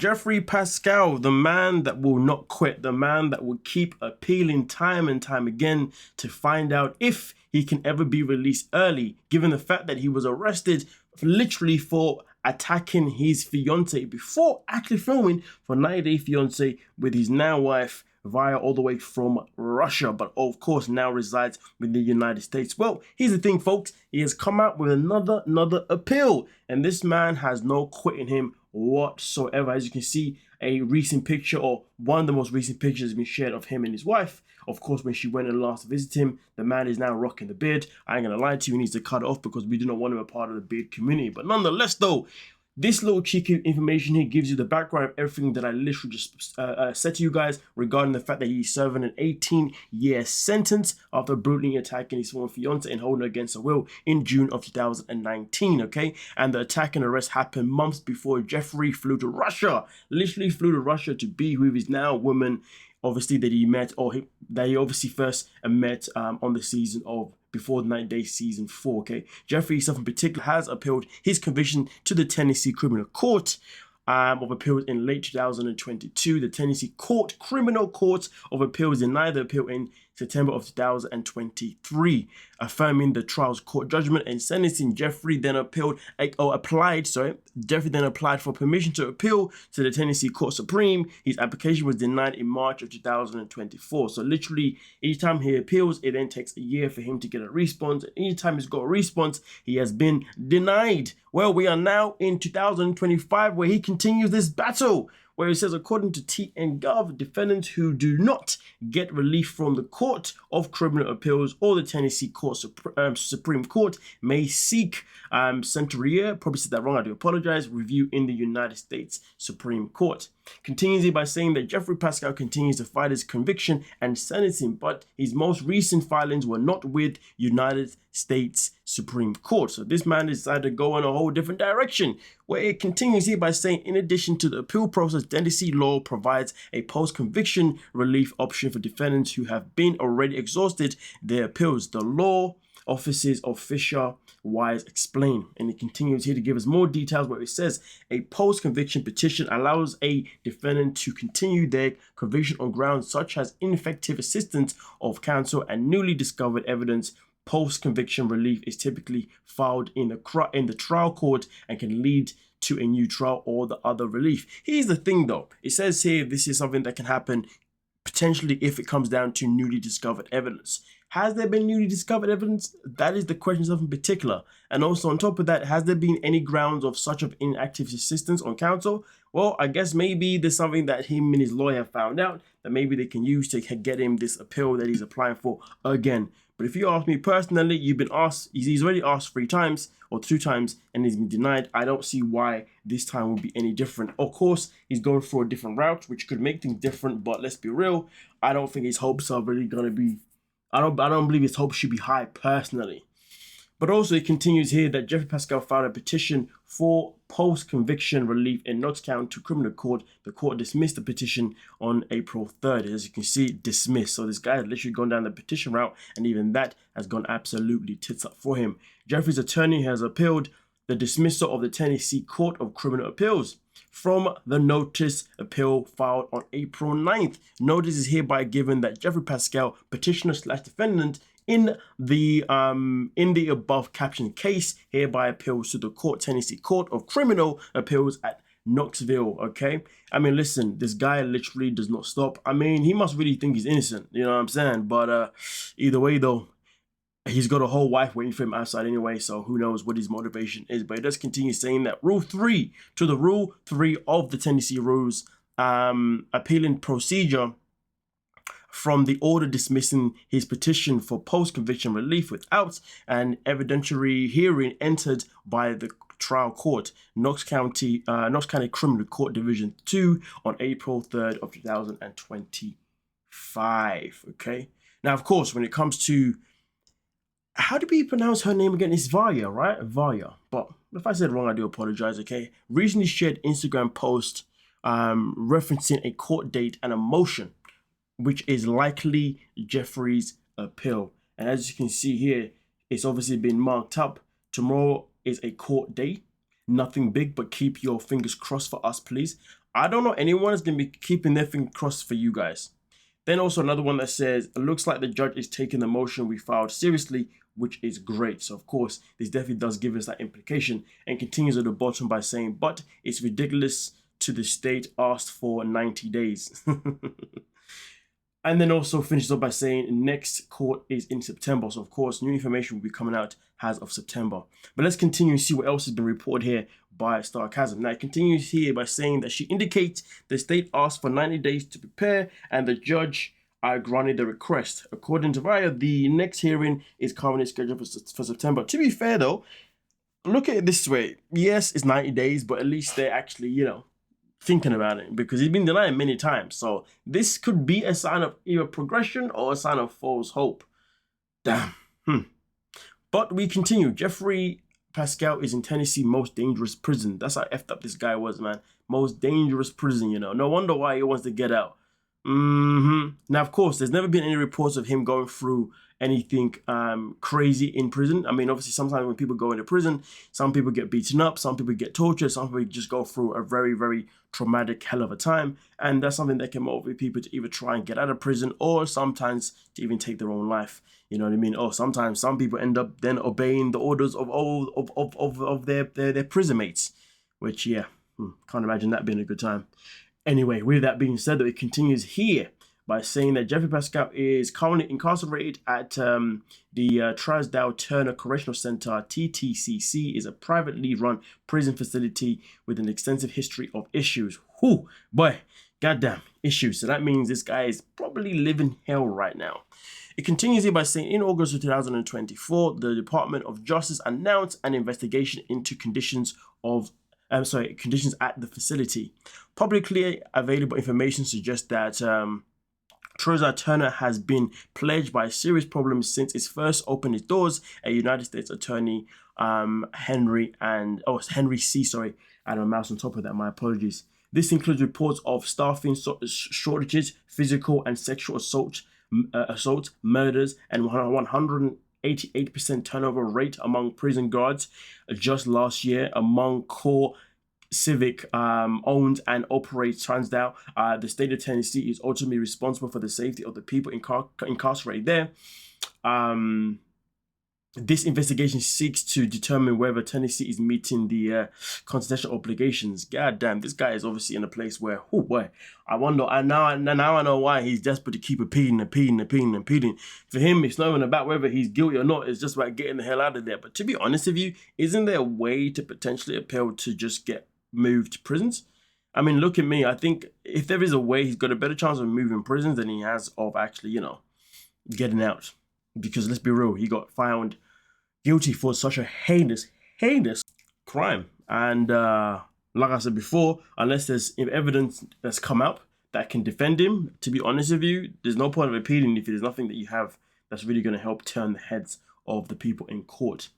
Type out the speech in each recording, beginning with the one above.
Geoffrey Paschel, the man that will not quit, the man that will keep appealing time and time again to find out if he can ever be released early, given the fact that he was arrested literally for attacking his fiancé before actually filming for 90 Day Fiancé with his now wife via all the way from Russia, but of course now resides in the United States. Well, here's the thing, folks. He has come out with another appeal, and this man has no quit in him whatsoever. As you can see, a recent picture, or one of the most recent pictures, has been shared of him and his wife. Of course, when she went and last to visit him, the man is now rocking the beard. I ain't gonna lie to you, he needs to cut it off because we do not want him a part of the beard community. But nonetheless, though, this little cheeky information here gives you the background of everything that I literally just said to you guys regarding the fact that he's serving an 18-year sentence after brutally attacking his former fiancée and holding her against her will in June of 2019, okay? And the attack and arrest happened months before Geoffrey flew to Russia, literally flew to Russia to be with his now woman, obviously, that he met, that he obviously first met on the season of before the 90 Day season 4, okay? Geoffrey himself in particular has appealed his conviction to the Tennessee Criminal Court of Appeals in late 2022. The Tennessee Criminal Court of Appeals denied the appeal in September of 2023, affirming the trial's court judgment and sentencing. Geoffrey then applied for permission to appeal to the Tennessee Court Supreme. His application was denied in March of 2024. So literally, each time he appeals, it then takes a year for him to get a response. And each time he's got a response, he has been denied. Well, we are now in 2025 where he continues this battle, where it says, according to TN.gov, defendants who do not get relief from the Court of Criminal Appeals or the Tennessee Supreme Court may seek Centurier, probably said that wrong, I do apologize, review in the United States Supreme Court. Continues by saying that Geoffrey Paschel continues to fight his conviction and sentencing, but his most recent filings were not with United States Supreme Court. So this man decided to go in a whole different direction, where it continues here by saying, in addition to the appeal process, Tennessee law provides a post-conviction relief option for defendants who have been already exhausted their appeals. The law offices of Fisher Wise explain, and it continues here to give us more details where it says a post-conviction petition allows a defendant to continue their conviction on grounds such as ineffective assistance of counsel and newly discovered evidence. Post-conviction relief is typically filed in the trial court and can lead to a new trial or the other relief. Here's the thing though, it says here this is something that can happen potentially if it comes down to newly discovered evidence. Has there been newly discovered evidence? That is the question in particular. And also on top of that, has there been any grounds of such of inactive assistance on counsel? Well, I guess maybe there's something that him and his lawyer have found out that maybe they can use to get him this appeal that he's applying for again. But if you ask me personally, he's already asked 3 times or 2 times and he's been denied. I don't see why this time will be any different. Of course, he's going for a different route, which could make things different, but let's be real. I don't think his hopes are really going to be, I don't believe his hopes should be high personally. But also it continues here that Geoffrey Paschel filed a petition for post-conviction relief in Knox County Criminal Court. The court dismissed the petition on April 3rd. As you can see, dismissed. So this guy has literally gone down the petition route, and even that has gone absolutely tits up for him. Geoffrey's attorney has appealed the dismissal of the Tennessee Court of Criminal Appeals from the notice appeal filed on April 9th. Notice is hereby given that Geoffrey Paschel, petitioner/defendant, in the above captioned case, hereby appeals to the Tennessee Court of Criminal Appeals at Knoxville. Okay, I mean, listen, this guy literally does not stop. I mean, he must really think he's innocent, you know what I'm saying? But either way though, he's got a whole wife waiting for him outside anyway, so who knows what his motivation is. But it does continue saying that Rule 3 of the Tennessee rules, appealing procedure from the order dismissing his petition for post-conviction relief without an evidentiary hearing entered by the trial court, Knox County Criminal Court Division 2 on April 3rd of 2025. Okay. Now, of course, when it comes to how do we pronounce her name again? It's Vaya, right? Vaya. But if I said wrong, I do apologize. Okay. Recently shared Instagram post referencing a court date and a motion, which is likely Geoffrey's appeal. And as you can see here, it's obviously been marked up. Tomorrow is a court date. Nothing big, but keep your fingers crossed for us, please. I don't know anyone is going to be keeping their fingers crossed for you guys. Then also another one that says, it looks like the judge is taking the motion we filed seriously, which is great. So of course, this definitely does give us that implication, and continues at the bottom by saying, but it's ridiculous to the state asked for 90 days. And then also finishes up by saying next court is in September. So of course, new information will be coming out as of September. But let's continue and see what else has been reported here by Sarcasm. Now it continues here by saying that she indicates the state asked for 90 days to prepare and the judge granted the request. According to Raya, the next hearing is currently scheduled for September. To be fair though, look at it this way. Yes, it's 90 days, but at least they're actually, thinking about it, because he's been denied many times. So this could be a sign of either progression or a sign of false hope. Damn. But we continue. Geoffrey Paschel is in Tennessee most dangerous prison. That's how effed up this guy was, man. Most dangerous prison, No wonder why he wants to get out. Now, of course, there's never been any reports of him going through anything crazy in prison. I mean, obviously, sometimes when people go into prison, some people get beaten up, some people get tortured, some people just go through a very, very traumatic hell of a time. And that's something that can motivate people to either try and get out of prison or sometimes to even take their own life. You know what I mean? Or sometimes some people end up then obeying the orders of their prison mates, which, yeah, can't imagine that being a good time. Anyway, with that being said, it continues here by saying that Geoffrey Paschel is currently incarcerated at the Trousdale Turner Correctional Center. TTCC is a privately run prison facility with an extensive history of issues. Whew, boy, goddamn issues. So that means this guy is probably living hell right now. It continues here by saying, in August of 2024, the Department of Justice announced an investigation into conditions at the facility. Publicly available information suggests that Trousdale Turner has been plagued by serious problems since it first opened its doors. A United States Attorney Henry C. Sorry, I had a mouse on top of that. My apologies. This includes reports of staffing shortages, physical and sexual assault, murders, and 188% turnover rate among prison guards just last year among core Civic owns and operates Trousdale. The state of Tennessee is ultimately responsible for the safety of the people incarcerated there. This investigation seeks to determine whether Tennessee is meeting the constitutional obligations. God damn, this guy is obviously in a place where, oh boy, I wonder, now I know why he's desperate to keep appealing. For him, it's not even about whether he's guilty or not. It's just about getting the hell out of there. But to be honest with you, isn't there a way to potentially appeal to just get moved to prisons? I mean, look at me. I think if there is a way, he's got a better chance of moving prisons than he has of actually, getting out. Because let's be real, he got found guilty for such a heinous crime. And like I said before, unless there's evidence that's come out that can defend him, to be honest with you, there's no point of appealing if there's nothing that you have that's really going to help turn the heads of the people in court.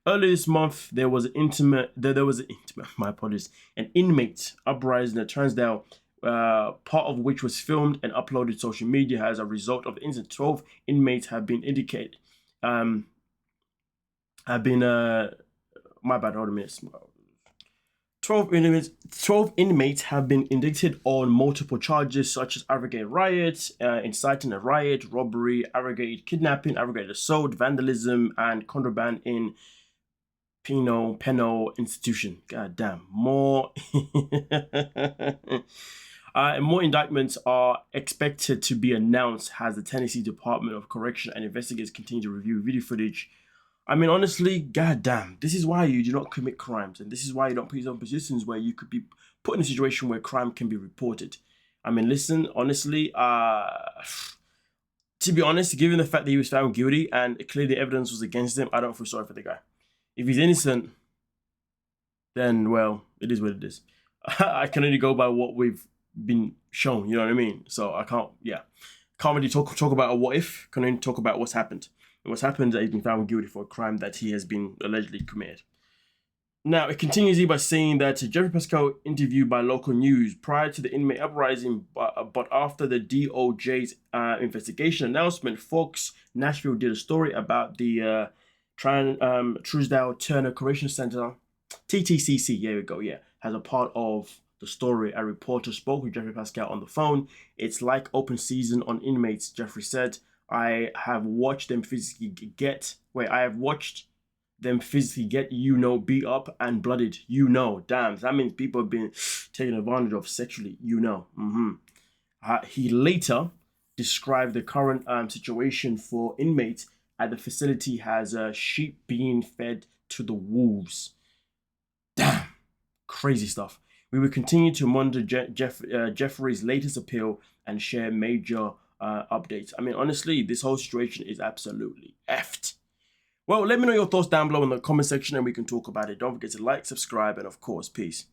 Earlier this month, there was an inmate uprising at Trousdale, part of which was filmed and uploaded to social media. As a result of the incident, 12 inmates have been indicated. My bad, hold a minute. 12 inmates have been indicted on multiple charges such as aggravated riot, inciting a riot, robbery, aggravated kidnapping, aggravated assault, vandalism, and contraband in penal institution. God damn. More indictments are expected to be announced as the Tennessee Department of Correction and investigators continue to review video footage. I mean, honestly, goddamn, this is why you do not commit crimes, and this is why you don't put yourself in positions where you could be put in a situation where crime can be reported. I mean, listen, honestly, to be honest, given the fact that he was found guilty and clearly the evidence was against him, I don't feel sorry for the guy. If he's innocent, then, well, it is what it is. I can only go by what we've been shown, you know what I mean? So I can't really talk about a what if, can only talk about what's happened. And what's happened is that he's been found guilty for a crime that he has been allegedly committed. Now, it continues here by saying that Geoffrey Paschel interviewed by local news prior to the inmate uprising, but after the DOJ's investigation announcement, Fox Nashville did a story about the Trousdale Turner Correctional Center. TTCC, here we go, yeah, as a part of the story. A reporter spoke with Geoffrey Paschel on the phone. It's like open season on inmates, Geoffrey said. I have watched them physically get beat up and blooded. Damn, that means people have been taken advantage of sexually. He later described the current situation for inmates at the facility as sheep being fed to the wolves. Damn, crazy stuff. We will continue to monitor Geoffrey's latest appeal and share major updates. I mean, honestly, this whole situation is absolutely effed. Well, let me know your thoughts down below in the comment section and we can talk about it. Don't forget to like, subscribe, and of course, peace.